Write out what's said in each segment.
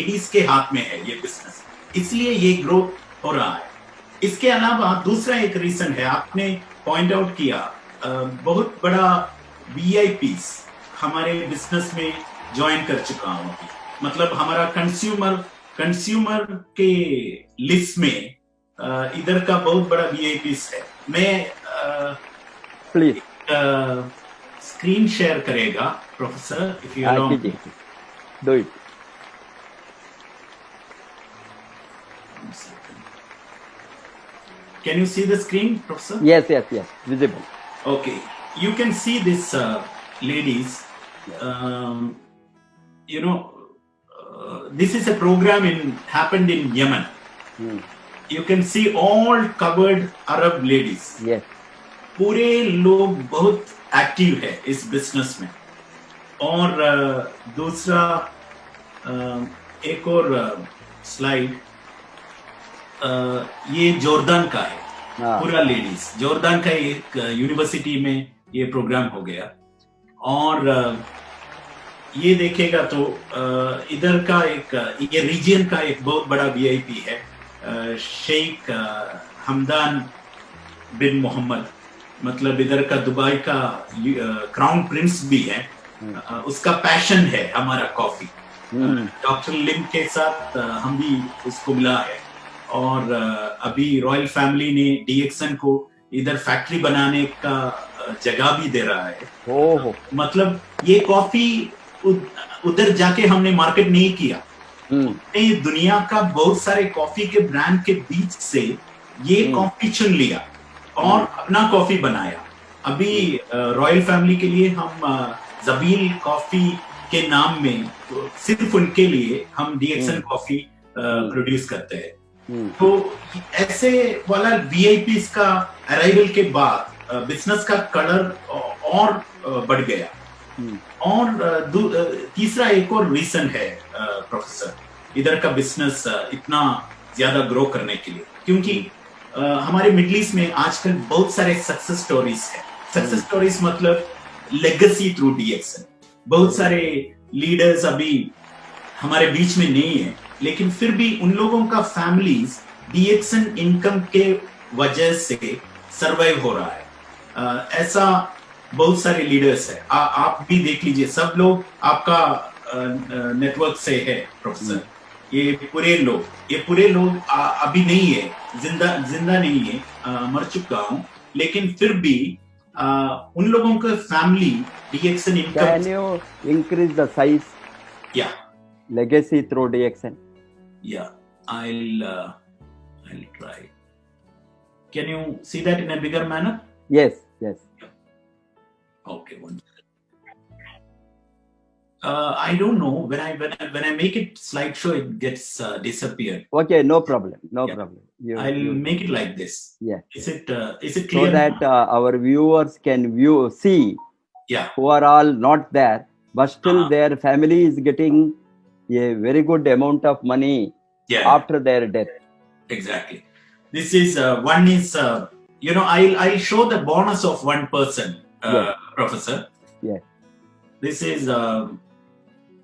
Ladies के हाथ में है ये बिजनेस, इसलिए ये ग्रोथ हो रहा है। इसके अलावा दूसरा एक रीजन है, आपने पॉइंट आउट किया, बहुत बड़ा वीआईपीज हमारे बिजनेस में ज्वाइन कर चुका हूं अभी। मतलब हमारा कंज्यूमर के लिस्ट में इधर का बहुत बड़ा वीआईपीज है। मैं प्लीज स्क्रीन शेयर करेगा professor, if you allow. Do it. Can you see the screen, Professor? Yes, visible. Okay, you can see this ladies. This is a program happened in Yemen. You can see all covered Arab ladies. Yes. पूरे लोग बहुत active है इस business में। और दूसरा एक और स्लाइड, ये जॉर्डन का है, पूरा लेडीज। जॉर्डन का एक यूनिवर्सिटी में ये प्रोग्राम हो गया। और ये देखेगा तो इधर का एक, ये रीजन का एक बहुत बड़ा वीआईपी है, शेख हमदान बिन मोहम्मद, मतलब इधर का दुबई का क्राउन प्रिंस भी है। उसका पैशन है हमारा कॉफी। डॉक्टर लिम के साथ हम भी उसको मिला है। और अभी रॉयल फैमिली ने डीएक्सन को इधर फैक्ट्री बनाने का जगह भी दे रहा है। मतलब ये कॉफी उधर जाके हमने मार्केट नहीं किया, दुनिया का बहुत सारे कॉफी के ब्रांड के बीच से ये कॉफी चुन लिया और अपना कॉफी बनाया। अभी रॉयल फैमिली के लिए हम जबील कॉफी के नाम में सिर्फ उनके लिए हम डीएक्सन कॉफी प्रोड्यूस करते हैं। तो ऐसे वाला वीआईपी का अराइवल के बाद बिजनेस का कलर और बढ़ गया। और तीसरा एक और रीजन है प्रोफेसर इधर का बिजनेस इतना ज्यादा ग्रो करने के लिए, क्योंकि हमारे मिडिल ईस्ट में आजकल बहुत सारे सक्सेस स्टोरीज है। सक्सेस स्टोरीज मतलब लेगेसी थ्रू डीएक्सन। बहुत सारे लीडर्स अभी हमारे बीच में नहीं है, लेकिन फिर भी उन लोगों का फैमिलीज डीएक्सन इनकम के वजह से सरवाइव हो रहा है। ऐसा बहुत सारे लीडर्स है। आप भी देख लीजिए, सब लोग आपका नेटवर्क से है प्रोफेसर। ये पूरे लोग अभी नहीं है, जिंदा नहीं है, मर चुका हूं, लेकिन फिर भी उन लोगों का family DXN income. Can you increase the size? या legacy through DXN. Yeah, I'll try. Can you see that in a bigger manner? Yes. Okay, one second. I don't know, when I make it slideshow, it gets disappeared. Okay, no problem. I'll make it like this. Yeah. Is it clear? So that our viewers can see. Yeah. Who are all not there, but still their family is getting a very good amount of money after their death. Exactly. This is one is I'll show the bonus of one person, Professor. Yeah. This is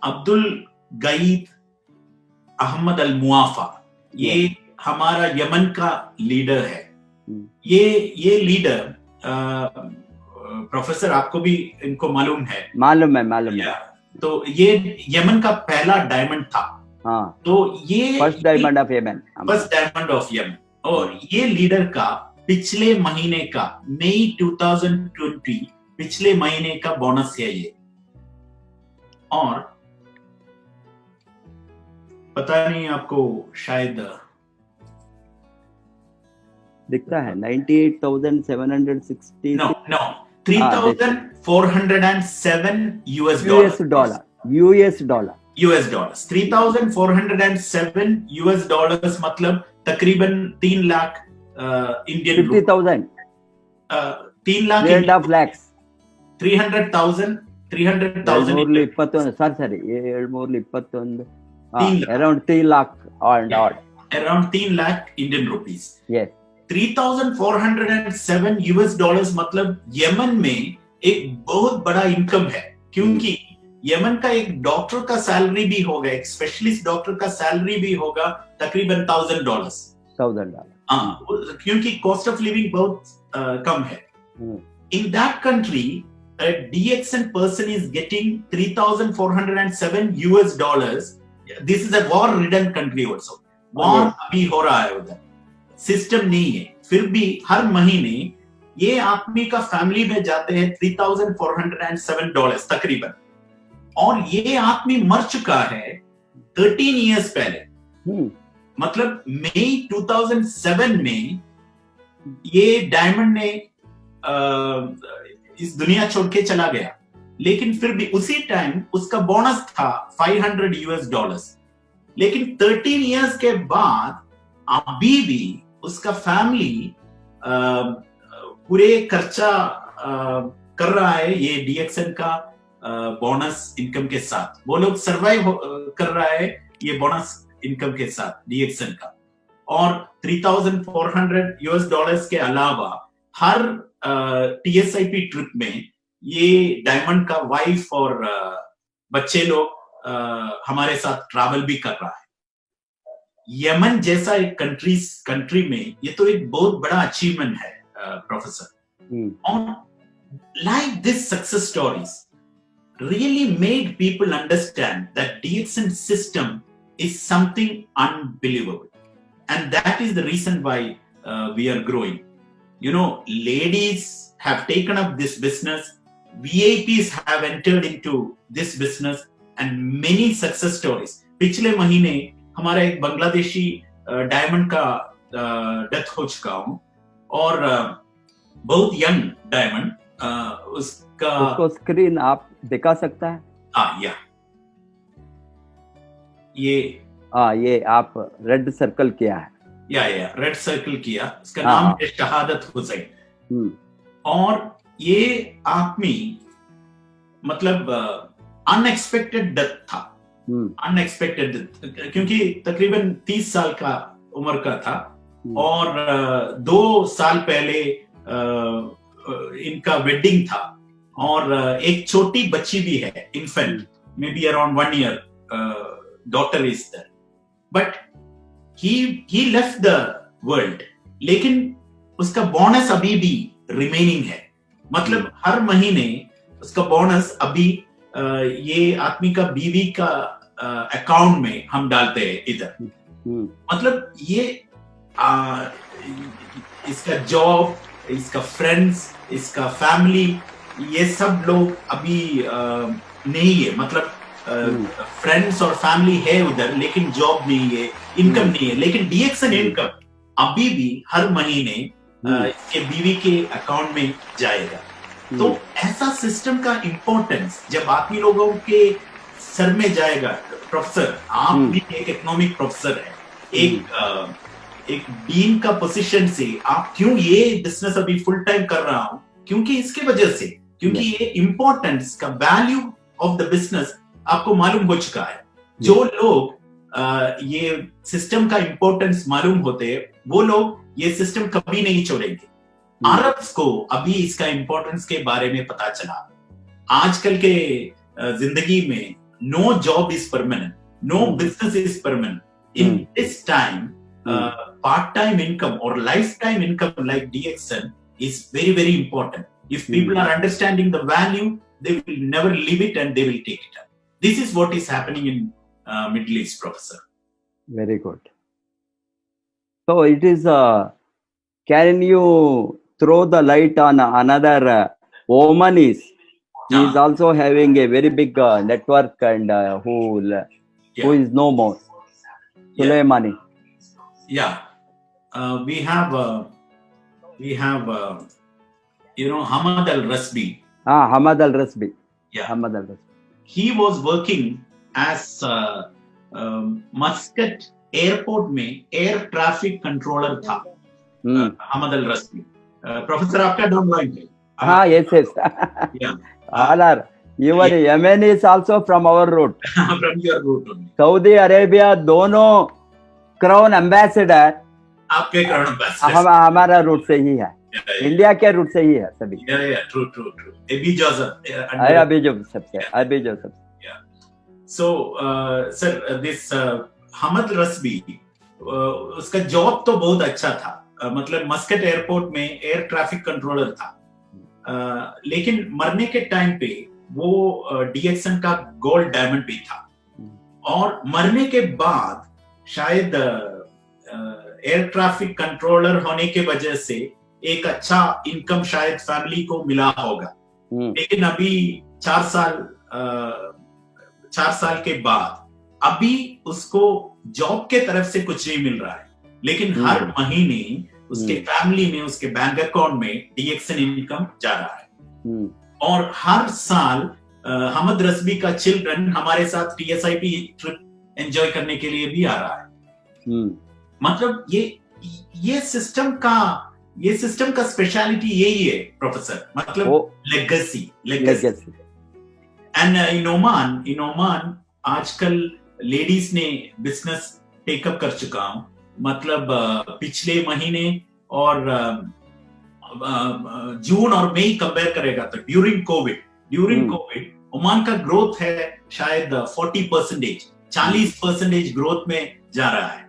Abdul Gaid Ahmad Al Muafa. ये हमारा Yemen का leader है। ये leader professor आपको भी इनको मालूम है? मालूम है। तो ये यमन का पहला डायमंड था। तो ये फर्स्ट डायमंड ऑफ यमन। और ये लीडर का पिछले महीने का मई 2020 पिछले महीने का बोनस है ये। और पता नहीं आपको शायद दिखता है 98,760। No. $3,407 US dollar. $3,407 US मतलब तकरीबन 3 लाख इंडियन 50,000 3 लाख 3.5 lakhs 300,000 ಸರಿ 721 around 3 lakh and odd. Around 3 lakh Indian rupees. Yes. 3,407 US dollars मतलब यमन में एक बहुत बड़ा इनकम है, क्योंकि यमन का एक डॉक्टर का सैलरी भी होगा, एक स्पेशलिस्ट डॉक्टर का सैलरी भी होगा तकरीबन $1,000। हाँ, क्योंकि कॉस्ट ऑफ लिविंग बहुत कम है। In that country a DXN person is getting $3,407। This is a war-ridden country also. War अभी हो रहा है उधर, सिस्टम नहीं है, फिर भी हर महीने ये आदमी का फैमिली में जाते हैं $3,407 तकरीबन, और ये आदमी मर चुका है 13 इयर्स पहले। मतलब मई 2007 में ये डायमंड ने इस दुनिया छोड़ के चला गया, लेकिन फिर भी उसी टाइम उसका बोनस था $500। लेकिन 13 इयर्स के बाद अभी भी उसका फैमिली पूरे खर्चा कर रहा है ये DXN का बोनस इनकम के साथ। वो लोग सरवाइव कर रहा है ये बोनस इनकम के साथ DXN का। और $3,400 के अलावा हर TSIP ट्रिप में ये डायमंड का वाइफ और बच्चे लोग हमारे साथ ट्रैवल भी कर रहा है। यमन जैसा एक कंट्री में ये तो एक बहुत बड़ा अचीवमेंट है प्रोफेसर। और like this success stories really made people understand that DXN system is something unbelievable, and that is the reason why we are growing. You know, ladies have taken up this business, VIPs have entered into this business, and many success stories. पिछले महीने हमारा एक Bangladeshi diamond का death हो चुका हूं, और बहुत यंग डायमंड उसको स्क्रीन आप दिखा सकता है? या ये आप रेड सर्कल किया है। या रेड सर्कल किया, इसका नाम है शहादत हुसैन। और ये आदमी मतलब अनएक्सपेक्टेड डेथ था, अनएक्सपेक्टेड डेथ, क्योंकि तकरीबन 30 साल का उम्र का था, और 2 साल पहले इनका वेडिंग था, और एक छोटी बच्ची भी है, infant, may be around 1 year daughter is there, but he left the world, लेकिन उसका बोनस अभी भी रिमेनिंग है। मतलब हर महीने उसका बोनस अभी ये आदमी का बीवी का अकाउंट में हम डालते हैं इधर। मतलब ये इसका जॉब, इसका फ्रेंड्स, इसका फैमिली, ये सब लोग अभी नहीं है। मतलब फ्रेंड्स और फैमिली है उधर, लेकिन जॉब नहीं है, इनकम नहीं है। लेकिन DXN इनकम अभी भी हर महीने इसके बीवी के अकाउंट में जाएगा। तो ऐसा सिस्टम का इंपॉर्टेंस जब आदमी लोगों के सर में जाएगा, प्रोफेसर आप भी एक इकोनॉमिक प्रोफेसर है, एक डीन का पोजीशन से आप क्यों ये बिजनेस अभी फुल टाइम कर रहा हूं, क्योंकि इसके वजह से, क्योंकि ये इंपॉर्टेंस का वैल्यू ऑफ द बिजनेस आपको मालूम हो चुका है। जो लोग ये सिस्टम का इंपॉर्टेंस मालूम होते हैं, वो लोग ये सिस्टम कभी नहीं छोड़ेंगे। अरब्स को अभी इसका इंपॉर्टेंस के बारे में पता चला। आजकल के जिंदगी में no job is permanent, no business is permanent. In this time part time income और life time income like DXN is very, very important. If people are understanding the value, they will never leave it and they will take it up. This is what is happening in Middle East, Professor. Very good. So it is, can you throw the light on another woman is also having a very big network and who is no more, Sulaimani. Yeah. We have you know, Hamad Al-Rasbi. Hamad Al-Rasbi. Yeah. Hamad Al-Rasbi. He was working as Muscat airport में air traffic controller था। Hamad Al-Rasbi. Professor आपका downline है? Yes. Yeah. Alar, your Yemen is also from our route. From your route only. Saudi Arabia दोनों crown ambassador आपके crown ambassador हमारा root से ही है। India के रूट से ही है सभी। ट्रू। अभी जोसेफ So, sir, this हमद रस्बी, उसका जॉब तो बहुत अच्छा था, मतलब मस्कट एयरपोर्ट में एयर ट्रैफिक कंट्रोलर था, लेकिन मरने के टाइम पे वो डीएक्सन का गोल्ड डायमंड भी था, और मरने के बाद शायद एयर ट्रैफिक कंट्रोलर होने के वजह से एक अच्छा इनकम शायद फैमिली को मिला होगा। लेकिन अभी 4 साल के बाद अभी उसको जॉब के तरफ से कुछ नहीं मिल रहा है, लेकिन हर महीने उसके फैमिली में, उसके बैंक अकाउंट में डीएक्सन इनकम जा रहा है। और हर साल हमद रस्बी का चिल्ड्रन हमारे साथ टीएसआईपी ट्रिप एंजॉय करने के लिए भी आ रहा है। मतलब ये सिस्टम का स्पेशलिटी यही है प्रोफेसर, मतलब लेगेसी। एंड इन ओमान आजकल लेडीज ने बिजनेस टेकअप कर चुका हूं, मतलब पिछले महीने और जून और मई कंपेयर करेगा तो ड्यूरिंग कोविड ओमान का ग्रोथ है शायद 40%, 40% ग्रोथ में जा रहा है।